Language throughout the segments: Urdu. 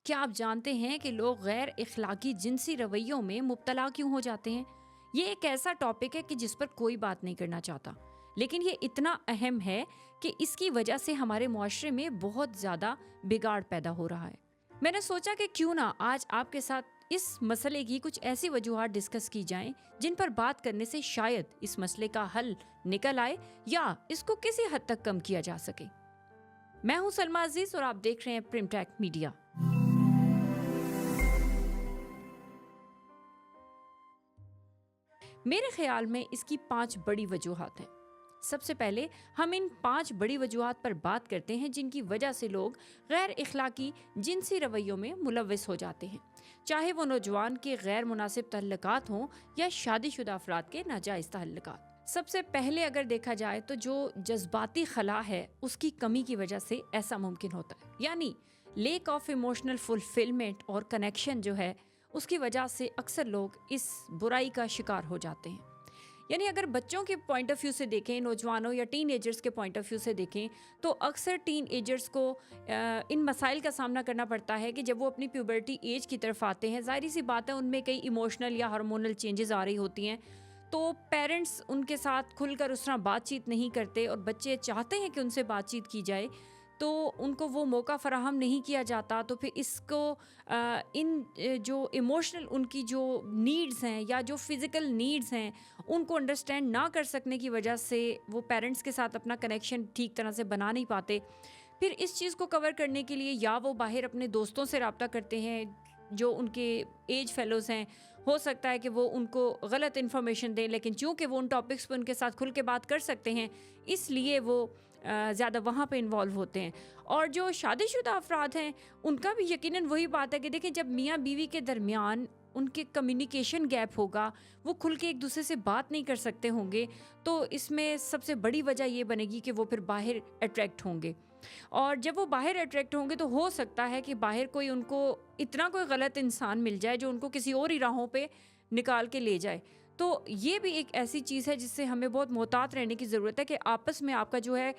کیا آپ جانتے ہیں کہ لوگ غیر اخلاقی جنسی رویوں میں مبتلا کیوں ہو جاتے ہیں؟ یہ ایک ایسا ٹاپک ہے کہ جس پر کوئی بات نہیں کرنا چاہتا، لیکن یہ اتنا اہم ہے کہ اس کی وجہ سے ہمارے معاشرے میں بہت زیادہ بگاڑ پیدا ہو رہا ہے۔ میں نے سوچا کہ کیوں نہ آج آپ کے ساتھ اس مسئلے کی کچھ ایسی وجوہات ڈسکس کی جائیں جن پر بات کرنے سے شاید اس مسئلے کا حل نکل آئے یا اس کو کسی حد تک کم کیا جا سکے۔ میں ہوں سلمیٰ عزیز اور آپ دیکھ رہے ہیں پریم ٹیک میڈیا۔ میرے خیال میں اس کی 5 بڑی وجوہات ہیں۔ سب سے پہلے ہم ان 5 بڑی وجوہات پر بات کرتے ہیں جن کی وجہ سے لوگ غیر اخلاقی جنسی رویوں میں ملوث ہو جاتے ہیں، چاہے وہ نوجوان کے غیر مناسب تعلقات ہوں یا شادی شدہ افراد کے ناجائز تعلقات۔ سب سے پہلے اگر دیکھا جائے تو جو جذباتی خلا ہے اس کی کمی کی وجہ سے ایسا ممکن ہوتا ہے، یعنی لیک آف ایموشنل فلفلمنٹ اور کنیکشن جو ہے اس کی وجہ سے اکثر لوگ اس برائی کا شکار ہو جاتے ہیں۔ یعنی اگر بچوں کے پوائنٹ آف ویو سے دیکھیں، نوجوانوں یا ٹین ایجرز کے پوائنٹ آف ویو سے دیکھیں تو اکثر ٹین ایجرز کو ان مسائل کا سامنا کرنا پڑتا ہے کہ جب وہ اپنی پیوبرٹی ایج کی طرف آتے ہیں، ظاہری سی بات ہے ان میں کئی ایموشنل یا ہارمونل چینجز آ رہی ہوتی ہیں، تو پیرنٹس ان کے ساتھ کھل کر اس طرح بات چیت نہیں کرتے اور بچے چاہتے ہیں کہ ان سے بات چیت کی جائے تو ان کو وہ موقع فراہم نہیں کیا جاتا، تو پھر اس کو ان جو ایموشنل ان کی جو نیڈز ہیں یا جو فزیکل نیڈز ہیں ان کو انڈرسٹینڈ نہ کر سکنے کی وجہ سے وہ پیرنٹس کے ساتھ اپنا کنیکشن ٹھیک طرح سے بنا نہیں پاتے۔ پھر اس چیز کو کور کرنے کے لیے یا وہ باہر اپنے دوستوں سے رابطہ کرتے ہیں جو ان کے ایج فیلوز ہیں، ہو سکتا ہے کہ وہ ان کو غلط انفارمیشن دیں، لیکن چونکہ وہ ان ٹاپکس پہ ان کے ساتھ کھل کے بات کر سکتے ہیں اس لیے وہ زیادہ وہاں پہ انوالو ہوتے ہیں۔ اور جو شادی شدہ افراد ہیں ان کا بھی یقیناً وہی بات ہے کہ دیکھیں جب میاں بیوی کے درمیان ان کے کمیونیکیشن گیپ ہوگا، وہ کھل کے ایک دوسرے سے بات نہیں کر سکتے ہوں گے، تو اس میں سب سے بڑی وجہ یہ بنے گی کہ وہ پھر باہر اٹریکٹ ہوں گے، اور جب وہ باہر اٹریکٹ ہوں گے تو ہو سکتا ہے کہ باہر کوئی ان کو اتنا کوئی غلط انسان مل جائے جو ان کو کسی اور ہی راہوں پہ نکال کے لے جائے۔ تو یہ بھی ایک ایسی چیز ہے جس سے ہمیں بہت محتاط رہنے کی ضرورت ہے کہ آپس میں آپ کا جو ہے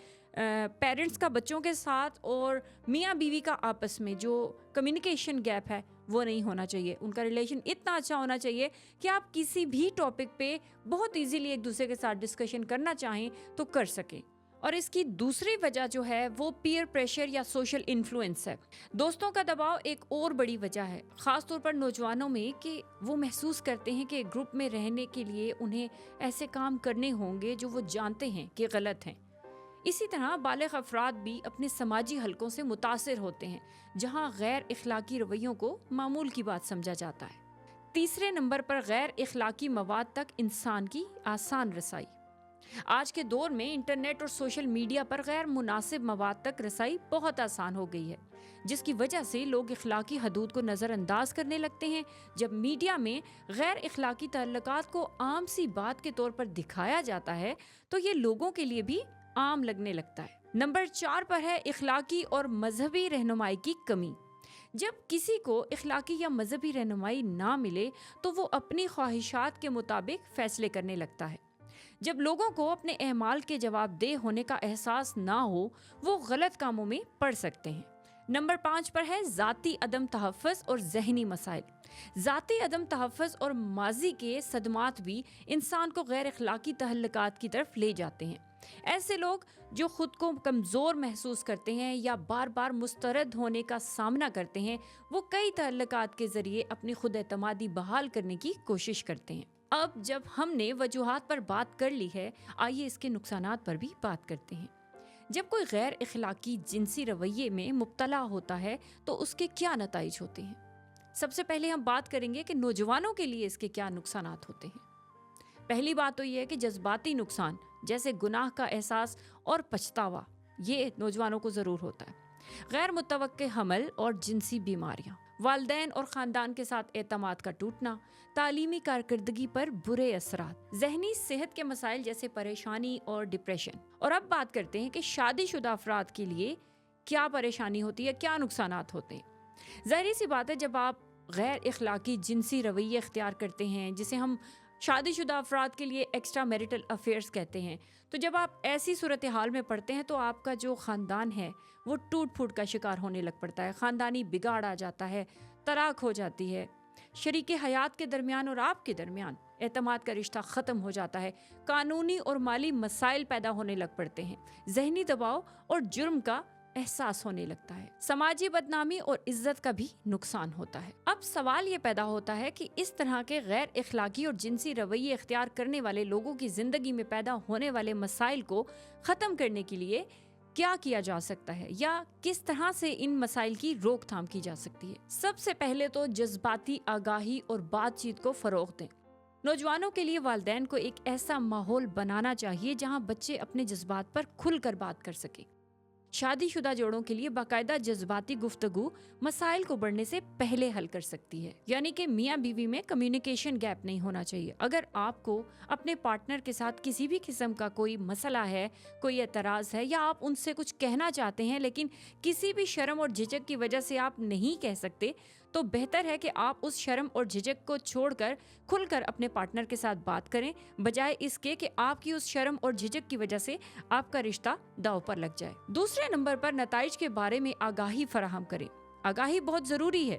پیرنٹس کا بچوں کے ساتھ اور میاں بیوی کا آپس میں جو کمیونیکیشن گیپ ہے وہ نہیں ہونا چاہیے۔ ان کا ریلیشن اتنا اچھا ہونا چاہیے کہ آپ کسی بھی ٹاپک پہ بہت ایزیلی ایک دوسرے کے ساتھ ڈسکشن کرنا چاہیں تو کر سکیں۔ اور اس کی دوسری وجہ جو ہے وہ پیئر پریشر یا سوشل انفلوئنس ہے۔ دوستوں کا دباؤ ایک اور بڑی وجہ ہے، خاص طور پر نوجوانوں میں، کہ وہ محسوس کرتے ہیں کہ گروپ میں رہنے کے لیے انہیں ایسے کام کرنے ہوں گے جو وہ جانتے ہیں کہ غلط ہیں۔ اسی طرح بالغ افراد بھی اپنے سماجی حلقوں سے متاثر ہوتے ہیں جہاں غیر اخلاقی رویوں کو معمول کی بات سمجھا جاتا ہے۔ تیسرے نمبر پر غیر اخلاقی مواد تک انسان کی آسان رسائی۔ آج کے دور میں انٹرنیٹ اور سوشل میڈیا پر غیر مناسب مواد تک رسائی بہت آسان ہو گئی ہے، جس کی وجہ سے لوگ اخلاقی حدود کو نظر انداز کرنے لگتے ہیں۔ جب میڈیا میں غیر اخلاقی تعلقات کو عام سی بات کے طور پر دکھایا جاتا ہے تو یہ لوگوں کے لیے بھی عام لگنے لگتا ہے۔ نمبر 4 پر ہے اخلاقی اور مذہبی رہنمائی کی کمی۔ جب کسی کو اخلاقی یا مذہبی رہنمائی نہ ملے تو وہ اپنی خواہشات کے مطابق فیصلے کرنے لگتا ہے۔ جب لوگوں کو اپنے اعمال کے جواب دہ ہونے کا احساس نہ ہو وہ غلط کاموں میں پڑ سکتے ہیں۔ نمبر 5 پر ہے ذاتی عدم تحفظ اور ذہنی مسائل۔ ذاتی عدم تحفظ اور ماضی کے صدمات بھی انسان کو غیر اخلاقی تعلقات کی طرف لے جاتے ہیں۔ ایسے لوگ جو خود کو کمزور محسوس کرتے ہیں یا بار بار مسترد ہونے کا سامنا کرتے ہیں وہ کئی تعلقات کے ذریعے اپنی خود اعتمادی بحال کرنے کی کوشش کرتے ہیں۔ اب جب ہم نے وجوہات پر بات کر لی ہے، آئیے اس کے نقصانات پر بھی بات کرتے ہیں۔ جب کوئی غیر اخلاقی جنسی رویے میں مبتلا ہوتا ہے تو اس کے کیا نتائج ہوتے ہیں؟ سب سے پہلے ہم بات کریں گے کہ نوجوانوں کے لیے اس کے کیا نقصانات ہوتے ہیں۔ پہلی بات تو یہ ہے کہ جذباتی نقصان جیسے گناہ کا احساس اور پچھتاوا یہ نوجوانوں کو ضرور ہوتا ہے۔ غیر متوقع حمل اور جنسی بیماریاں، والدین اور خاندان کے ساتھ اعتماد کا ٹوٹنا، تعلیمی کارکردگی پر برے اثرات، ذہنی صحت کے مسائل جیسے پریشانی اور ڈپریشن۔ اور اب بات کرتے ہیں کہ شادی شدہ افراد کے لیے کیا پریشانی ہوتی ہے، کیا نقصانات ہوتے ہیں۔ ظاہری سی بات ہے جب آپ غیر اخلاقی جنسی رویے اختیار کرتے ہیں جسے ہم شادی شدہ افراد کے لیے ایکسٹرا میریٹل افیئرس کہتے ہیں۔ تو جب آپ ایسی صورتحال میں پڑتے ہیں تو آپ کا جو خاندان ہے وہ ٹوٹ پھوٹ کا شکار ہونے لگ پڑتا ہے، خاندانی بگاڑ آ جاتا ہے، طلاق ہو جاتی ہے، شریک حیات کے درمیان اور آپ کے درمیان اعتماد کا رشتہ ختم ہو جاتا ہے، قانونی اور مالی مسائل پیدا ہونے لگ پڑتے ہیں، ذہنی دباؤ اور جرم کا احساس ہونے لگتا ہے، سماجی بدنامی اور عزت کا بھی نقصان ہوتا ہے۔ اب سوال یہ پیدا ہوتا ہے کہ اس طرح کے غیر اخلاقی اور جنسی رویے اختیار کرنے والے لوگوں کی زندگی میں پیدا ہونے والے مسائل کو ختم کرنے کے لیے کیا جا سکتا ہے، یا کس طرح سے ان مسائل کی روک تھام کی جا سکتی ہے۔ سب سے پہلے تو جذباتی آگاہی اور بات چیت کو فروغ دیں۔ نوجوانوں کے لیے والدین کو ایک ایسا ماحول بنانا چاہیے جہاں بچے اپنے جذبات پر کھل کر بات کر سکیں۔ شادی شدہ جوڑوں کے لیے باقاعدہ جذباتی گفتگو مسائل کو بڑھنے سے پہلے حل کر سکتی ہے، یعنی کہ میاں بیوی میں کمیونیکیشن گیپ نہیں ہونا چاہیے۔ اگر آپ کو اپنے پارٹنر کے ساتھ کسی بھی قسم کا کوئی مسئلہ ہے، کوئی اعتراض ہے، یا آپ ان سے کچھ کہنا چاہتے ہیں لیکن کسی بھی شرم اور جھجک کی وجہ سے آپ نہیں کہہ سکتے، تو بہتر ہے کہ آپ اس شرم اور جھجک کو چھوڑ کر کھل کر اپنے پارٹنر کے ساتھ بات کریں، بجائے اس کے کہ آپ کی اس شرم اور جھجک کی وجہ سے آپ کا رشتہ داؤ پر لگ جائے۔ دوسرے نمبر پر نتائج کے بارے میں آگاہی فراہم کریں۔ آگاہی بہت ضروری ہے۔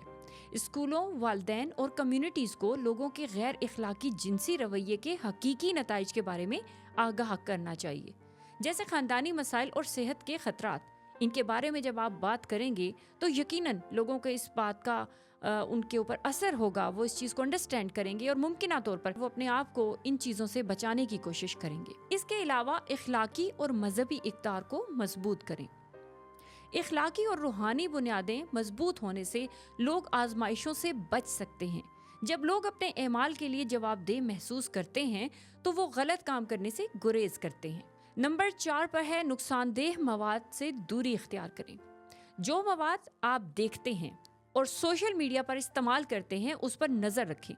اسکولوں، والدین اور کمیونٹیز کو لوگوں کے غیر اخلاقی جنسی رویے کے حقیقی نتائج کے بارے میں آگاہ کرنا چاہیے، جیسے خاندانی مسائل اور صحت کے خطرات۔ ان کے بارے میں جب آپ بات کریں گے تو یقیناً لوگوں کو اس بات کا ان کے اوپر اثر ہوگا، وہ اس چیز کو انڈرسٹینڈ کریں گے اور ممکنہ طور پر وہ اپنے آپ کو ان چیزوں سے بچانے کی کوشش کریں گے۔ اس کے علاوہ اخلاقی اور مذہبی اقدار کو مضبوط کریں۔ اخلاقی اور روحانی بنیادیں مضبوط ہونے سے لوگ آزمائشوں سے بچ سکتے ہیں۔ جب لوگ اپنے اعمال کے لیے جواب دہ محسوس کرتے ہیں تو وہ غلط کام کرنے سے گریز کرتے ہیں۔ نمبر 4 پر ہے نقصان دہ مواد سے دوری اختیار کریں۔ جو مواد آپ دیکھتے ہیں اور سوشل میڈیا پر استعمال کرتے ہیں اس پر نظر رکھیں۔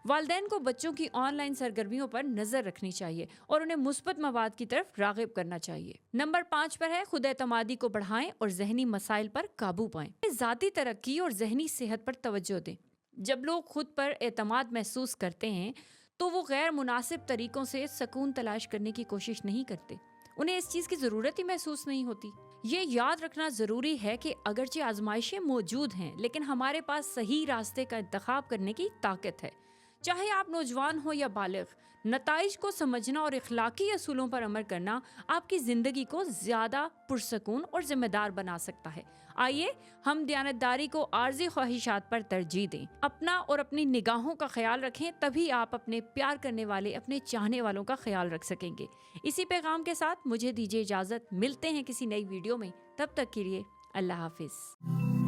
والدین کو بچوں کی آن لائن سرگرمیوں پر نظر رکھنی چاہیے اور انہیں مثبت مواد کی طرف راغب کرنا چاہیے۔ نمبر 5 پر ہے خود اعتمادی کو بڑھائیں اور ذہنی مسائل پر قابو پائیں۔ ذاتی ترقی اور ذہنی صحت پر توجہ دیں۔ جب لوگ خود پر اعتماد محسوس کرتے ہیں تو وہ غیر مناسب طریقوں سے سکون تلاش کرنے کی کوشش نہیں کرتے، انہیں اس چیز کی ضرورت ہی محسوس نہیں ہوتی۔ یہ یاد رکھنا ضروری ہے کہ اگرچہ آزمائشیں موجود ہیں لیکن ہمارے پاس صحیح راستے کا انتخاب کرنے کی طاقت ہے۔ چاہے آپ نوجوان ہو یا بالغ، نتائج کو سمجھنا اور اخلاقی اصولوں پر عمل کرنا آپ کی زندگی کو زیادہ پرسکون اور ذمہ دار بنا سکتا ہے۔ آئیے ہم دیانتداری کو عارضی خواہشات پر ترجیح دیں، اپنا اور اپنی نگاہوں کا خیال رکھیں، تبھی آپ اپنے پیار کرنے والے، اپنے چاہنے والوں کا خیال رکھ سکیں گے۔ اسی پیغام کے ساتھ مجھے دیجیے اجازت، ملتے ہیں کسی نئی ویڈیو میں، تب تک کے لیے اللہ حافظ۔